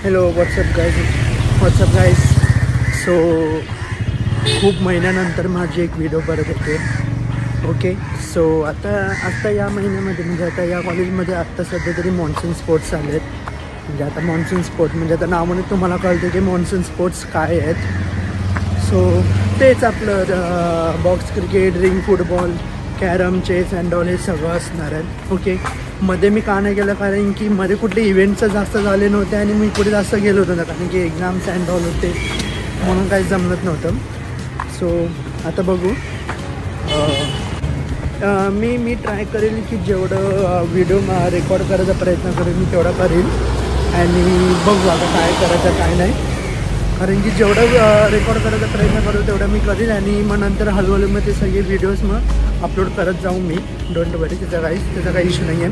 Hello WhatsApp guys. So खूप महिन्यानंतर माझी एक व्हिडिओ परत येते. ओके, सो आता या महिन्यामध्ये म्हणजे आता या कॉलेजमध्ये आत्ता सध्या तरी मॉन्सून स्पोर्ट्स आले आहेत. म्हणजे आता मॉन्सून स्पोर्ट म्हणजे आता नावाने तुम्हाला कळते की मॉन्सून स्पोर्ट्स काय आहेत. सो तेच आपलं box cricket, ring football, carrom, chess and all हे सगळं असणार आहे. ओके, मध्ये मी का नाही गेलं कारण की मध्ये कुठले इव्हेंट्स जास्त झाले नव्हते आणि मी कुठे जास्त गेलो होतो ना कारण की एक्झाम्स अँड ऑल होते म्हणून काही जमत नव्हतं. सो आता बघू, मी ट्राय करेल की जेवढं व्हिडिओ रेकॉर्ड करायचा प्रयत्न करेल मी तेवढा करेल आणि बघू आता काय करायचं काय नाही. कारण की जेवढं रेकॉर्ड करायचा प्रयत्न करू तेवढं मी करेल आणि मग नंतर हळूहळू मग ते सगळे व्हिडिओज मग अपलोड करत जाऊ मी. डोंट वरी, त्याचा काही इश्यू नाही आहे.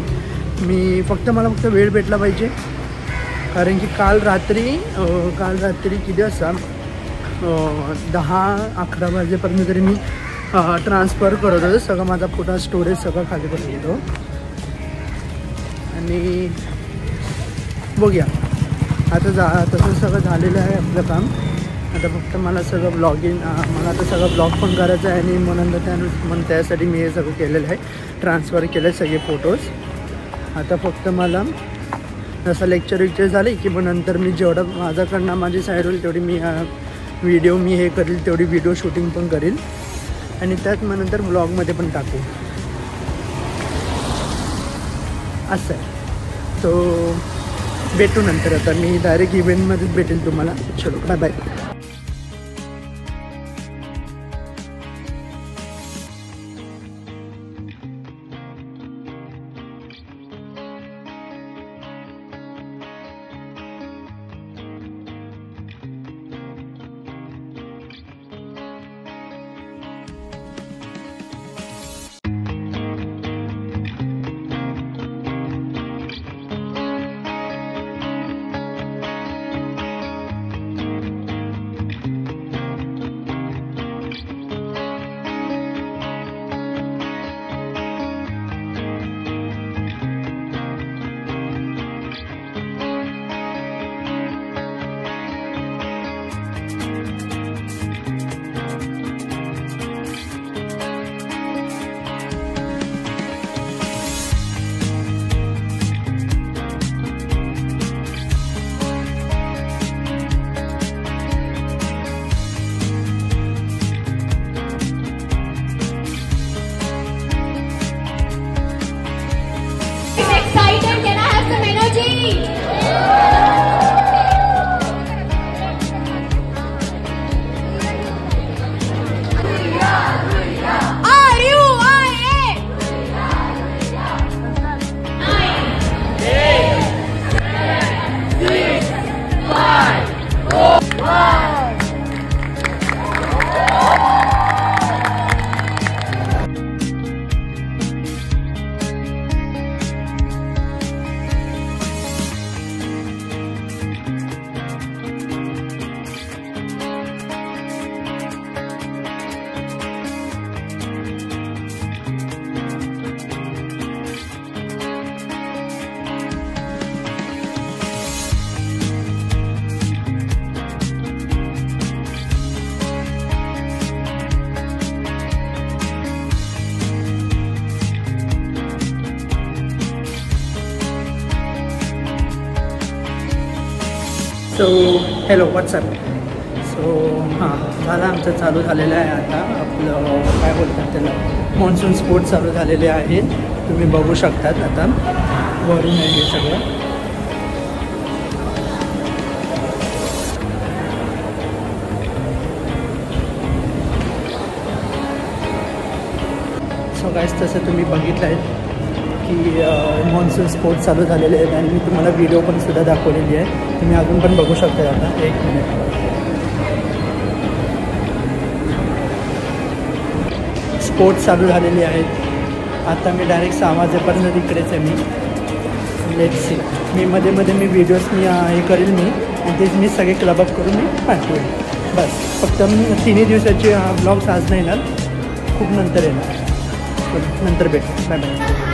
मला फक्त वेळ भेटला पाहिजे. कारण की काल रात्री किती वाजता 10-11 वाजेपर्यंत तरी मी ट्रान्सफर करत होतो. सगळं माझा फोटा स्टोरेज सगळं खाली करत होतो आणि बघूया आता तसं सगळं झालेलं आहे आपलं काम. आता फक्त मला सगळं मला आता सगळं ब्लॉग पण करायचं आहे आणि मग नंतर त्यासाठी मी हे सगळं केलेलं आहे. ट्रान्सफर केलं आहे सगळे फोटोज. आता फक्त मला जसं लेक्चर झाले की मग नंतर मी जेवढं माझ्याकडनं माझी साईड होईल तेवढी मी व्हिडिओ हे करेल, तेवढी व्हिडिओ शूटिंग पण करेल आणि त्यात मग नंतर ब्लॉगमध्ये पण टाकू असं आहे. तो भेटू नंतर. आता मी डायरेक्ट इव्हेंटमध्येच भेटेल तुम्हाला. चलो bye bye. So hello what's up. So झालं आमचं चालू झालेलं आहे आता आपलं काय बोलतात त्याला मॉन्सून स्पोर्ट्स चालू झालेले आहेत. तुम्ही बघू शकतात आता वरून आहे हे सगळं. सो गाईस तसं तुम्ही बघितलं आहे की मॉन्सून स्पोर्ट्स चालू झालेले आहेत आणि मी तुम्हाला व्हिडिओ पण सुद्धा दाखवलेली आहे. तुम्ही अजून पण बघू शकता. आता 1 मिनिट. स्पोर्ट्स चालू झालेले आहेत. आता मी डायरेक्ट 6 वाजेपर्यंत तिकडेच आहे मी. Let's see. मध्ये मी व्हिडिओज हे करेल मी आणि तेच मी सगळे क्लबअप करून मी पाठवेल. बस फक्त मी 3 दिवसाची ब्लॉग्स आज नाही येणार, खूप नंतर येणार. नंतर भेटू. Bye bye.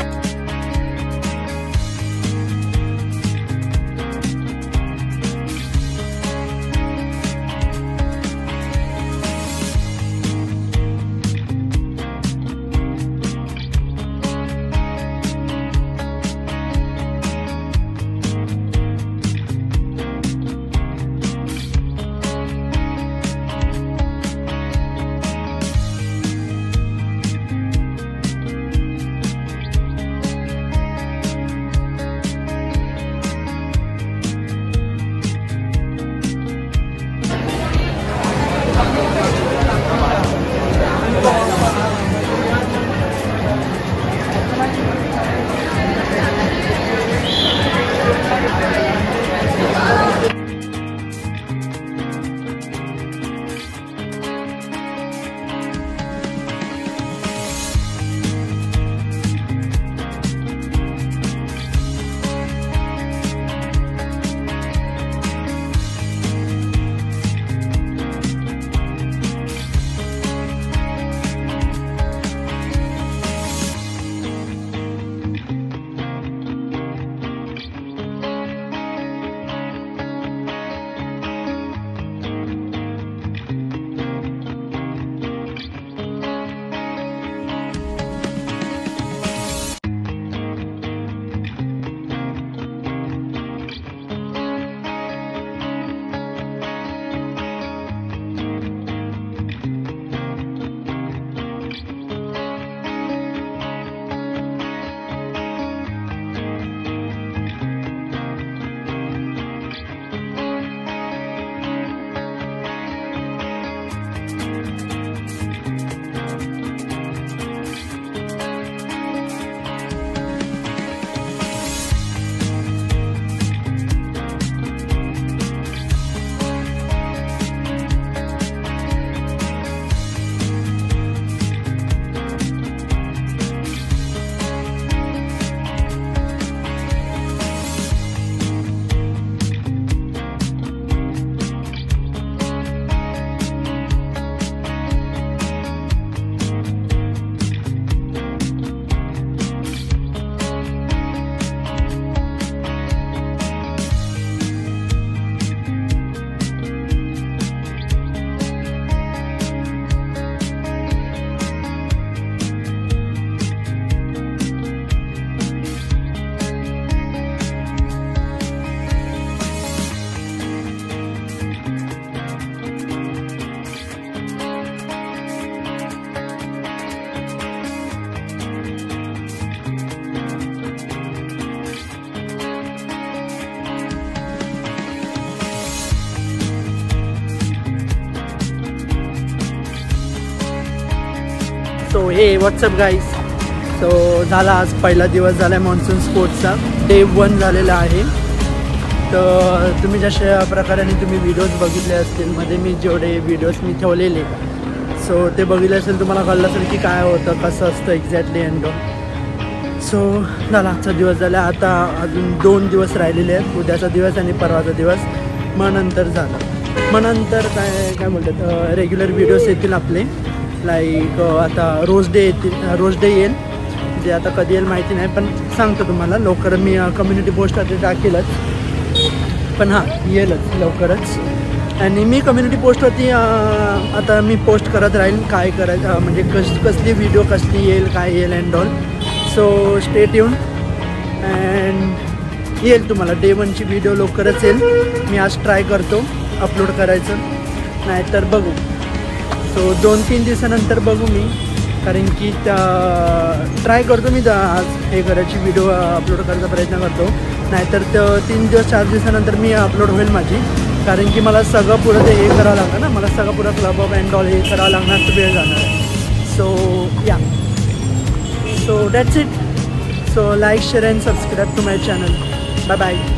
So hey what's up guys. So झाला आज पहिला दिवस झाला आहे मॉन्सून स्पोर्ट्सचा. डे 1 झालेला आहे. तर तुम्ही जशा प्रकाराने तुम्ही व्हिडिओज बघितले असतील, मध्ये मी जेवढे व्हिडिओज मी ठेवलेले, सो ते बघितले असेल, तुम्हाला कळलं असेल की काय होतं, कसं असतं एक्झॅक्टली एंड. सो झाला आजचा दिवस झाला. आता अजून 2 दिवस राहिलेले आहेत, उद्याचा दिवस आणि परवाचा दिवस. मग नंतर झालं. मग नंतर काय बोलतात, रेग्युलर व्हिडिओज येतील आपले. लाईक आता रोज डे येईल. जे आता कधी येईल माहिती नाही, पण सांगतो तुम्हाला लवकर. मी कम्युनिटी पोस्टवरती टाकेलच, पण हां येईलच लवकरच. आणि मी कम्युनिटी पोस्टवरती आता मी पोस्ट करत राहील काय करायचं, म्हणजे कसली व्हिडिओ कसली येईल, काय येईल and all. So stay tune and येईल तुम्हाला डे 1ची व्हिडिओ लवकरच येईल. मी आज ट्राय करतो अपलोड करायचं, नाहीतर बघू. सो 2-3 दिवसानंतर बघू मी, कारण की ट्राय करतो मी आज हे करायची व्हिडिओ अपलोड करायचा प्रयत्न करतो. नाहीतर 3 दिवस 4 दिवसानंतर मी अपलोड होईल माझी, कारण की मला सगळं पुरं ते हे करावं लागतं ना, मला सगळं पुरं क्लब ऑफ अँड ऑल हे करावं लागणार, तर वेळ जाणार आहे. सो या, so that's it. So like, share and subscribe to my channel. Bye bye.